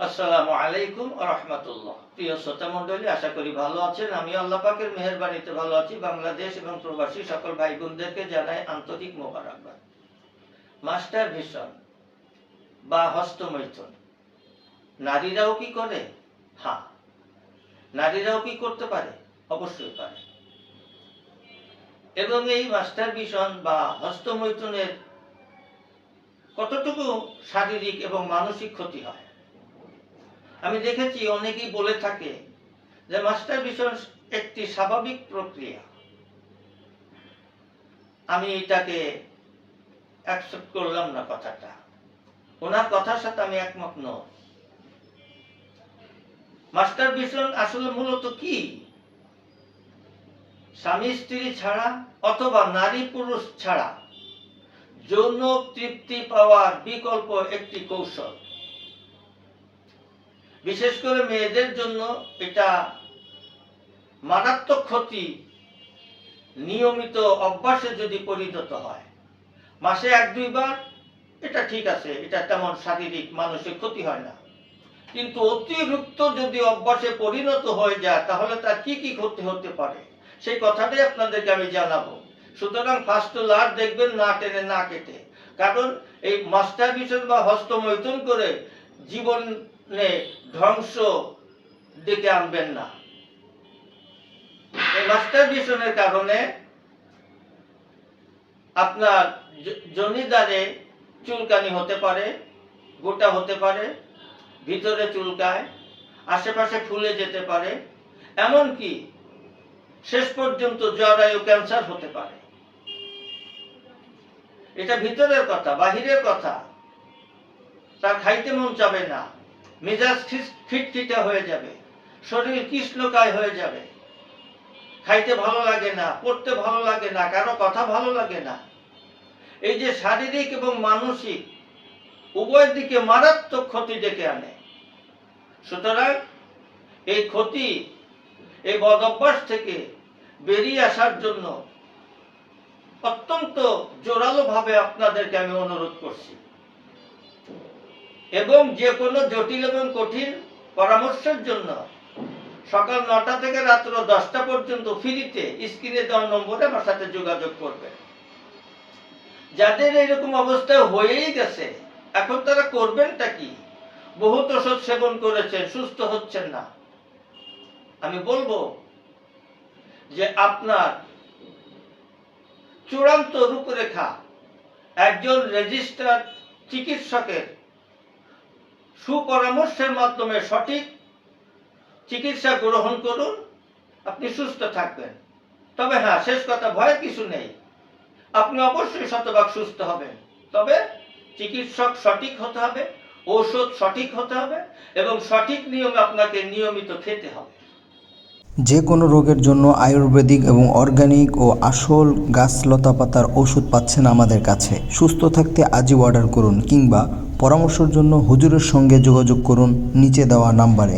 আসসালামু আলাইকুম ওয়া রাহমাতুল্লাহ। প্রিয় শ্রোতা মণ্ডলী, আশা করি ভালো আছেন। আমি আল্লাহ পাকের মেহেরবানিতে ভালো আছি। বাংলাদেশ এবং প্রবাসী সকল ভাই বোনদেরকে জানাই আন্তরিক মোবারকবাদ। মাস্টার ভিশন বা হস্তমৈথুন নারীরাও কি করে? হ্যাঁ, নারীরাও কি করতে পারে? অবশ্যই পারে। এবং এই মাস্টার ভিশন বা হস্তমৈথুনের কতটুকু শারীরিক এবং মানসিক ক্ষতি হয়? আমি দেখেছি অনেকেই বলে থাকে যে মাস্টার ভিশন একটি স্বাভাবিক প্রক্রিয়া। আমি এটাকে অ্যাকসেপ্ট করলাম না কথাটা। ওনার কথার সাথে আমি একমত নই। মাস্টার ভিশন আসলে মূলত কি? স্বামী স্ত্রী ছাড়া অথবা নারী পুরুষ ছাড়া যৌন তৃপ্তি পাওয়ার বিকল্প একটি কৌশল। বিশেষ করে মেয়েদের জন্য এটা মারাত্মক ক্ষতি। নিয়মিত অভ্যাসে যদি পরিণত হয়, মাসে 1-2 বার, এটা ঠিক আছে, এটা তেমন শারীরিক মানসিক ক্ষতি হয় না। কিন্তু অতিরিক্ত যদি অভ্যাসে পরিণত হয়ে যায়, তাহলে তার কি কি ক্ষতি হতে পারে সেই কথাটাই আপনাদেরকে আমি জানাবো। সুতরাং ফার্স্ট লার দেখবেন, না টেনে না কেটে। কারণ এই মাস্টার ভিশন বা হস্তমৈথুন করে জীবনে ধ্বংস ডেকে আনবেন না। এই মাস্টার ভিশনের কারণে আপনার জনিদারে চুলকানি হতে পারে, গোটা হতে পারে, ভিতরে চুলকায়, আশেপাশে ফুলে যেতে পারে, এমনকি শেষ পর্যন্ত জরায়ু ক্যান্সার হতে পারে। এটা ভিতরের কথা, বাহিরের কথা। তার খাইতে মন চাবে না, মেজাজ খিটখিটে হয়ে যাবে, শরীর কৃষ্ণকায় হয়ে যাবে, খাইতে ভালো লাগে না, পড়তে ভালো লাগে না, কারো কথা ভালো লাগে না। এই যে শারীরিক এবং মানসিক উভয় দিকে মারাত্মক ক্ষতি ডেকে আনে। সুতরাং এই ক্ষতি, এই বদ অভ্যাস থেকে বেরিয়ে আসার জন্য অত্যন্ত জোরালো ভাবে আপনাদেরকে আমি অনুরোধ করছি। এবং যে কোনো জটিল এবং কঠিন পরামর্শের জন্য সকাল 9টা থেকে রাত্র 10টা পর্যন্ত ফ্রিতে স্ক্রিনে দেওয়া নম্বরে আমার সাথে যোগাযোগ করবেন। যাদের এরকম অবস্থায় হয়েই গেছে, এখন তারা করবেনটা কি? বহুত ওষুধ সেবন করেছেন, সুস্থ হচ্ছেন না। আমি বলবো যে আপনার চূড়ান্ত রূপরেখা একজন রেজিস্টার্ড চিকিৎসকের সুপরামর্শের মাধ্যমে সঠিক চিকিৎসা গ্রহণ করুন, আপনি সুস্থ থাকবেন। তবে হ্যাঁ, শেষ কথা, ভয়ের কিছু নেই। আপনি অবশ্যই শতভাগ সুস্থ হবেন। তবে চিকিৎসক সঠিক হতে হবে, ঔষধ সঠিক হতে হবে এবং সঠিক নিয়মে আপনাকে নিয়মিত খেতে হবে। যে কোনো রোগের জন্য আয়ুর্বেদিক এবং অর্গানিক ও আসল গাছ লতাপাতার ওষুধ পাচ্ছেন আমাদের কাছে। সুস্থ থাকতে আজই অর্ডার করুন কিংবা পরামর্শের জন্য হুজুরের সঙ্গে যোগাযোগ করুন নিচে দেওয়া নাম্বারে।